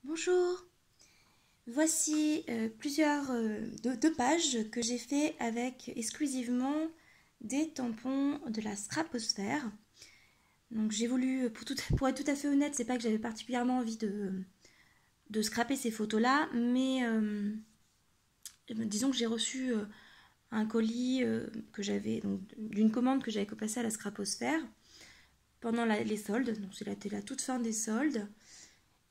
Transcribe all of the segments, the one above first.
Bonjour, voici deux pages que j'ai fait avec exclusivement des tampons de la Scraposphère. Donc j'ai voulu, pour être tout à fait honnête, c'est pas que j'avais particulièrement envie de scraper ces photos-là, mais disons que j'ai reçu un colis que j'avais, d'une commande que j'avais passée à la Scraposphère pendant les soldes, donc c'était la toute fin des soldes.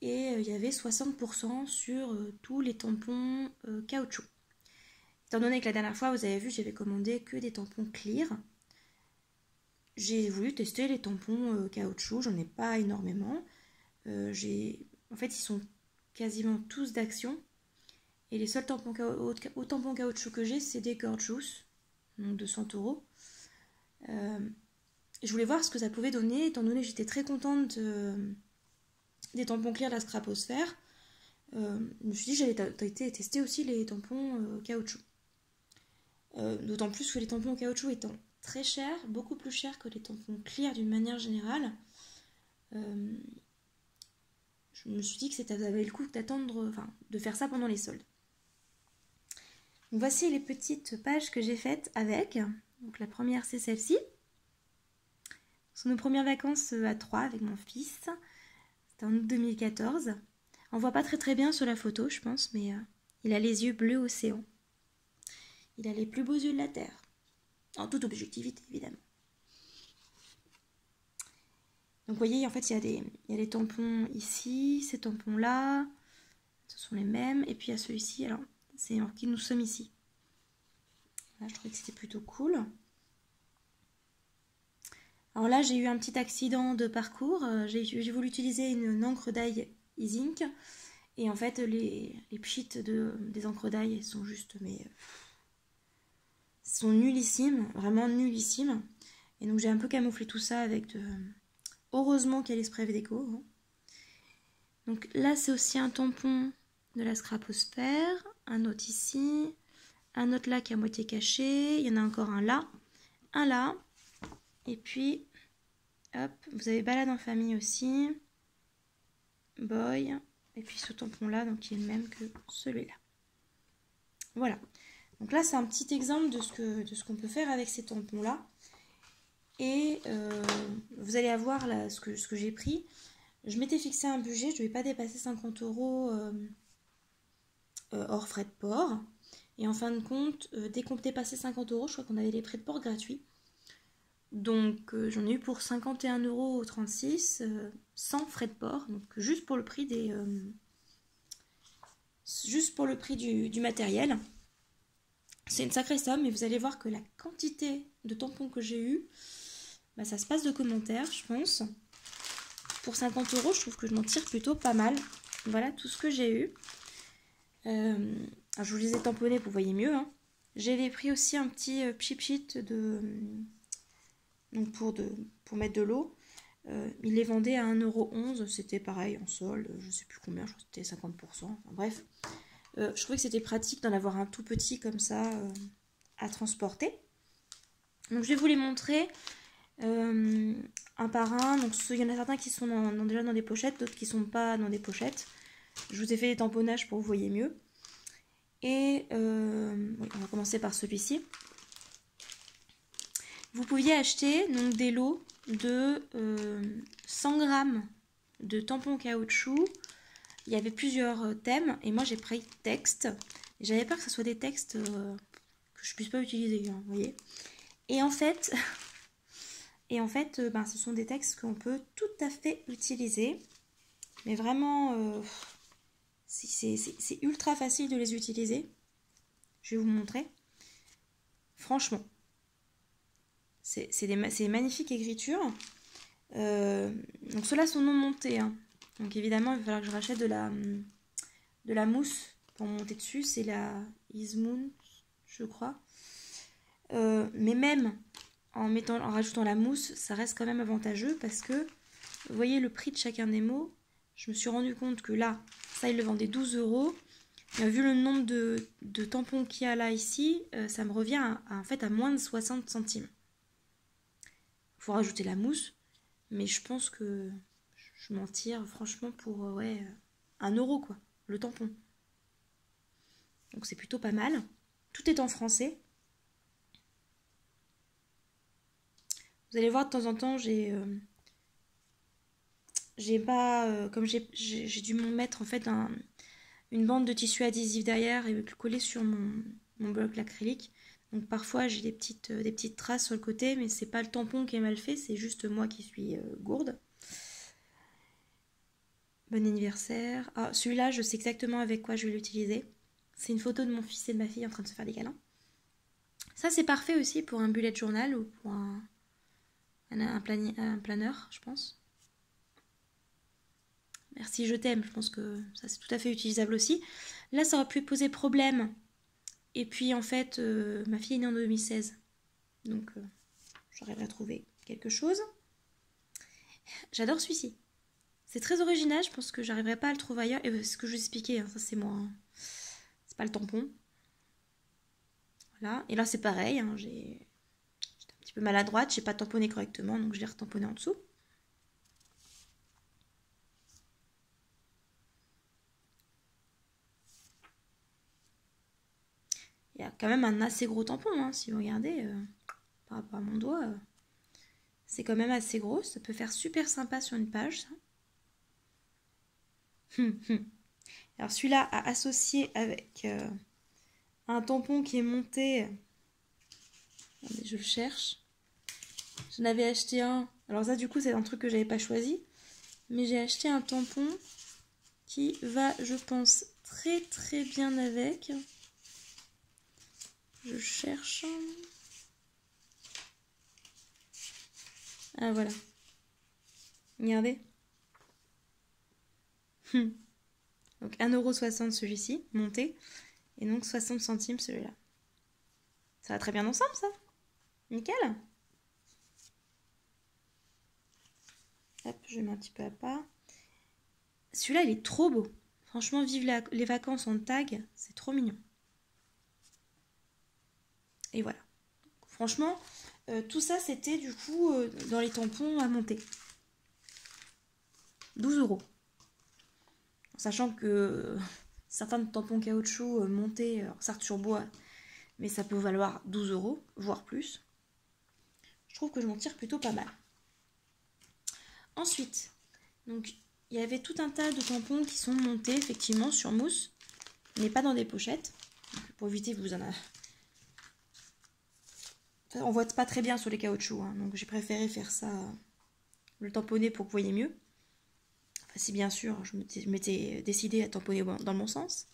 Et il y avait 60% sur tous les tampons caoutchouc. Étant donné que la dernière fois, vous avez vu, j'avais commandé que des tampons clear. J'ai voulu tester les tampons caoutchouc, j'en ai pas énormément. En fait, ils sont quasiment tous d'Action. Et les seuls tampons caoutchouc que j'ai, c'est des Gorgeous, donc de 100 €. Je voulais voir ce que ça pouvait donner, étant donné que j'étais très contente des tampons clear de la Scraposphère. Je me suis dit que j'allais tester aussi les tampons caoutchouc. D'autant plus que les tampons caoutchouc étant très chers, beaucoup plus chers que les tampons clear d'une manière générale, je me suis dit que ça valait le coup de faire ça pendant les soldes. Donc voici les petites pages que j'ai faites avec. Donc la première c'est celle-ci. Ce sont nos premières vacances à 3 avec mon fils. C'était en août 2014. On voit pas très bien sur la photo, je pense, mais il a les yeux bleus océan. Il a les plus beaux yeux de la Terre. En toute objectivité, évidemment. Donc vous voyez, en fait, il y a des tampons ici, ces tampons-là, ce sont les mêmes. Et puis il y a celui-ci, alors, c'est marqué « Nous sommes ici ». Voilà, je trouvais que c'était plutôt cool. Alors là, j'ai eu un petit accident de parcours. J'ai voulu utiliser une encre d'ail E-Zinc. Et en fait, les pchites des encres d'ail sont juste, sont nullissimes, vraiment nullissimes. Et donc j'ai un peu camouflé tout ça avec heureusement qu'il y a les sprays déco. Hein. Donc là, c'est aussi un tampon de la Scraposphère. Un autre ici. Un autre là qui est à moitié caché. Il y en a encore un là. Un là. Et puis, hop, vous avez balade en famille aussi. Boy. Et puis ce tampon-là, donc qui est le même que celui-là. Voilà. Donc là, c'est un petit exemple de ce qu'on peut faire avec ces tampons-là. Et vous allez avoir là, ce que j'ai pris. Je m'étais fixé un budget, je ne vais pas dépasser 50 € hors frais de port. Et en fin de compte, dès qu'on dépassait 50 €, je crois qu'on avait les frais de port gratuits. Donc j'en ai eu pour 51,36 € sans frais de port. Donc juste pour le prix du matériel. C'est une sacrée somme, mais vous allez voir que la quantité de tampons que j'ai eu, ça se passe de commentaires, je pense. Pour 50 €, je trouve que je m'en tire plutôt pas mal. Voilà tout ce que j'ai eu. Je vous les ai tamponnés pour que vous voyez mieux. Hein. J'avais pris aussi un petit pchit donc pour mettre de l'eau. Il les vendait à 1,11 €. C'était pareil en solde, je sais plus combien, je crois que c'était 50%. Enfin, bref. Je trouvais que c'était pratique d'en avoir un tout petit comme ça à transporter. Donc je vais vous les montrer un par un. Donc il y en a certains qui sont déjà dans des pochettes, d'autres qui ne sont pas dans des pochettes. Je vous ai fait des tamponnages pour que vous voyez mieux. Et on va commencer par celui-ci. Vous pouviez acheter donc, des lots de 100 grammes de tampons caoutchouc. Il y avait plusieurs thèmes et moi j'ai pris texte. J'avais peur que ce soit des textes que je puisse pas utiliser, hein, vous voyez. Et en fait, ce sont des textes qu'on peut tout à fait utiliser. Mais vraiment, c'est ultra facile de les utiliser. Je vais vous montrer. Franchement, c'est magnifique écriture. Donc ceux-là sont non montés. Hein. Donc évidemment, il va falloir que je rachète de la mousse pour monter dessus. C'est la Ismoon, je crois. Mais même en rajoutant la mousse, ça reste quand même avantageux parce que vous voyez le prix de chacun des mots. Je me suis rendu compte que là, ça, il le vendait 12 €. Vu le nombre de tampons qu'il y a là, ici, ça me revient en fait à moins de 60 centimes. Il faut rajouter la mousse, mais je pense que je m'en tire franchement pour 1 € quoi, le tampon. Donc c'est plutôt pas mal. Tout est en français. Vous allez voir de temps en temps, j'ai pas, comme j'ai dû me mettre en fait une bande de tissu adhésif derrière et le coller sur mon bloc acrylique. Donc parfois j'ai des petites traces sur le côté, mais c'est pas le tampon qui est mal fait, c'est juste moi qui suis gourde. Bon anniversaire. Ah, celui-là, je sais exactement avec quoi je vais l'utiliser. C'est une photo de mon fils et de ma fille en train de se faire des câlins. Ça, c'est parfait aussi pour un bullet journal ou pour un planeur, je pense. Merci, je t'aime. Je pense que ça, c'est tout à fait utilisable aussi. Là, ça aurait pu poser problème. Et puis, en fait, ma fille est née en 2016. Donc, j'arriverai à trouver quelque chose. J'adore celui-ci. C'est très original. Je pense que j'arriverai pas à le trouver ailleurs. Et ce que je vous expliquais, hein, ça, c'est moi. Hein. C'est pas le tampon. Voilà. Et là, c'est pareil. Hein, j'étais un petit peu maladroite. J'ai pas tamponné correctement. Donc, je l'ai retamponné en dessous. Il y a quand même un assez gros tampon, hein, si vous regardez, par rapport à mon doigt. C'est quand même assez gros, ça peut faire super sympa sur une page, ça. Alors celui-là à associer avec un tampon qui est monté. Attendez, je le cherche. J'en avais acheté un. Alors ça du coup c'est un truc que j'avais pas choisi. Mais j'ai acheté un tampon qui va, je pense, très très bien avec. Je cherche. Ah voilà. Regardez. Donc 1,60 € celui-ci, monté. Et donc 60 centimes celui-là. Ça va très bien ensemble ça. Nickel. Hop, je mets un petit peu à part. Celui-là, il est trop beau. Franchement, vive les vacances en tag, c'est trop mignon. Et voilà. Franchement, tout ça, c'était du coup dans les tampons à monter. 12 €. Sachant que certains tampons caoutchouc montés, certes sur bois, mais ça peut valoir 12 €, voire plus. Je trouve que je m'en tire plutôt pas mal. Ensuite, donc il y avait tout un tas de tampons qui sont montés effectivement sur mousse, mais pas dans des pochettes. Donc, pour éviter que vous en avez. On voit pas très bien sur les caoutchoucs, hein, donc j'ai préféré faire ça, le tamponner pour que vous voyez mieux. Enfin, si bien sûr je m'étais décidée à tamponner dans le bon sens.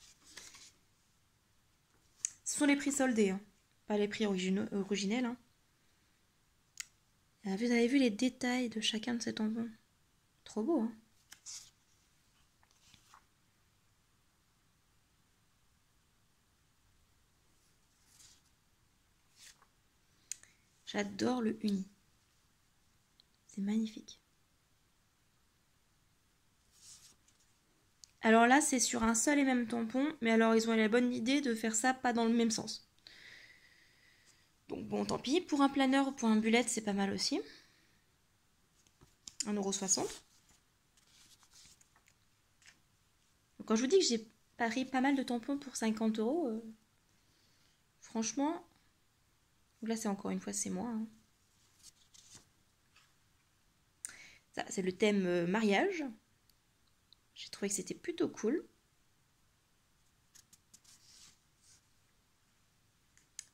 Ce sont les prix soldés, hein, pas les prix originels. Hein. Vous avez vu les détails de chacun de ces tampons? Trop beau, hein? J'adore le uni. C'est magnifique. Alors là, c'est sur un seul et même tampon, mais alors ils ont eu la bonne idée de faire ça pas dans le même sens. Donc bon, tant pis. Pour un planeur ou pour un bullet, c'est pas mal aussi. 1,60 €. Donc, quand je vous dis que j'ai parié pas mal de tampons pour 50 €, franchement, là c'est encore une fois, c'est moi. Hein. Ça, c'est le thème mariage. J'ai trouvé que c'était plutôt cool.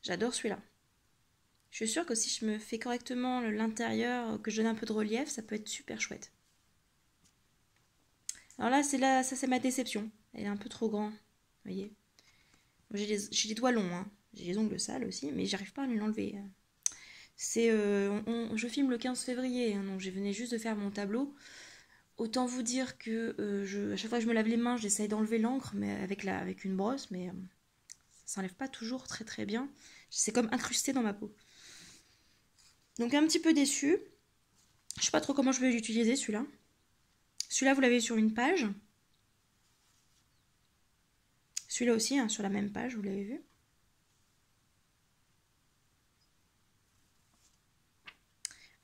J'adore celui-là. Je suis sûre que si je me fais correctement l'intérieur, que je donne un peu de relief, ça peut être super chouette. Alors là, ça c'est ma déception. Elle est un peu trop grande, vous voyez. J'ai les doigts longs, hein. J'ai les ongles sales aussi, mais j'arrive pas à l'enlever. Je filme le 15 février, hein, donc je venais juste de faire mon tableau. Autant vous dire que à chaque fois que je me lave les mains, j'essaye d'enlever l'encre, mais avec une brosse, mais ça s'enlève pas toujours très très bien. C'est comme incrusté dans ma peau. Donc un petit peu déçue. Je sais pas trop comment je vais l'utiliser celui-là. Celui-là, vous l'avez sur une page. Celui-là aussi, hein, sur la même page, vous l'avez vu.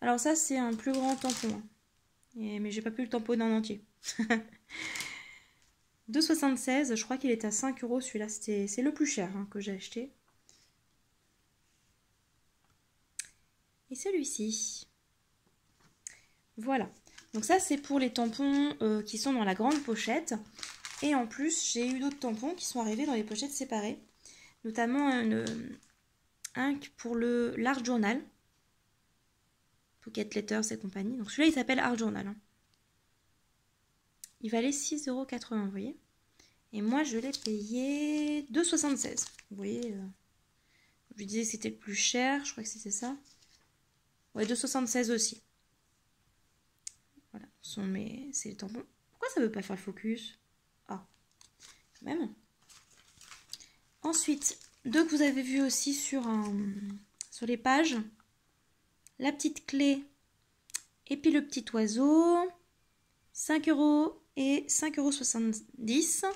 Alors ça, c'est un plus grand tampon. Hein. Mais j'ai pas pu le tamponner en entier. 2,76 €, je crois qu'il est à 5 € celui-là, c'est le plus cher hein, que j'ai acheté. Et celui-ci. Voilà. Donc ça c'est pour les tampons qui sont dans la grande pochette. Et en plus j'ai eu d'autres tampons qui sont arrivés dans les pochettes séparées. Notamment un pour le l'Art Journal. Pocket Letters et compagnie. Donc celui-là il s'appelle Art Journal. Hein. Il valait 6,80 €, vous voyez. Et moi je l'ai payé 2,76 €. Vous voyez, je disais que c'était le plus cher, je crois que c'était ça. Ouais, 2,76 € aussi. Voilà, c'est les tampons. Pourquoi ça veut pas faire le focus? Ah, quand même. Ensuite, deux que vous avez vu aussi sur les pages. La petite clé et puis le petit oiseau. 5 € et 5,70 €.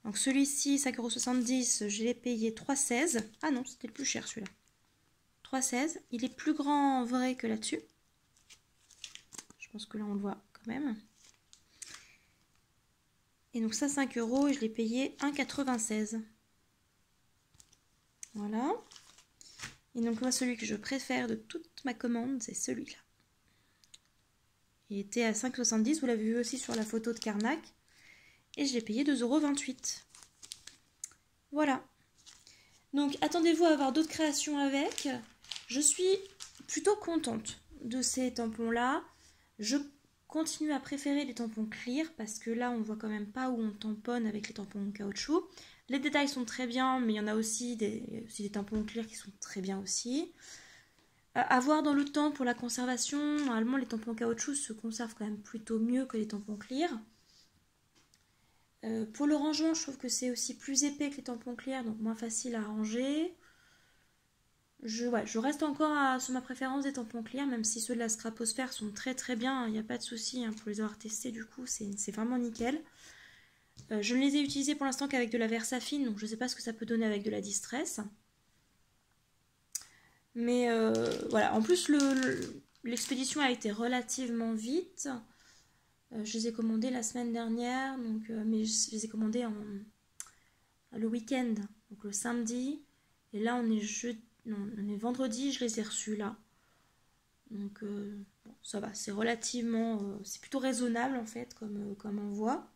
Donc celui-ci, 5,70 €, je l'ai payé 3,16 €. Ah non, c'était le plus cher celui-là. 3,16 €. Il est plus grand en vrai que là-dessus. Je pense que là on le voit quand même. Et donc ça 5 € et je l'ai payé 1,96 €. Voilà. Et donc moi celui que je préfère de toute ma commande, c'est celui-là. Il était à 5,70 €, vous l'avez vu aussi sur la photo de Carnac. Et je l'ai payé 2,28 €. Voilà. Donc attendez-vous à avoir d'autres créations avec. Je suis plutôt contente de ces tampons-là. Je continue à préférer les tampons clear parce que là on voit quand même pas où on tamponne avec les tampons en caoutchouc. Les détails sont très bien, mais il y en a aussi des tampons clear qui sont très bien aussi. À voir dans le temps pour la conservation, normalement les tampons caoutchouc se conservent quand même plutôt mieux que les tampons clear. Pour le rangement, je trouve que c'est aussi plus épais que les tampons clear, donc moins facile à ranger. Je reste encore sur ma préférence des tampons clear, même si ceux de la Scraposphère sont très très bien, il n'y a pas de souci hein, pour les avoir testés, du coup c'est vraiment nickel. Je ne les ai utilisés pour l'instant qu'avec de la Versafine, donc je ne sais pas ce que ça peut donner avec de la Distress. Mais voilà, en plus l'expédition a été relativement vite. Je les ai commandés la semaine dernière, donc, mais je les ai commandés le week-end, donc le samedi. Et là, on est vendredi, je les ai reçus là. Donc, bon, ça va, c'est relativement... c'est plutôt raisonnable en fait, comme envoi.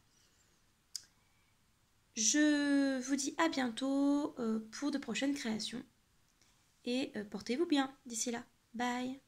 Je vous dis à bientôt pour de prochaines créations. Et portez-vous bien d'ici là. Bye!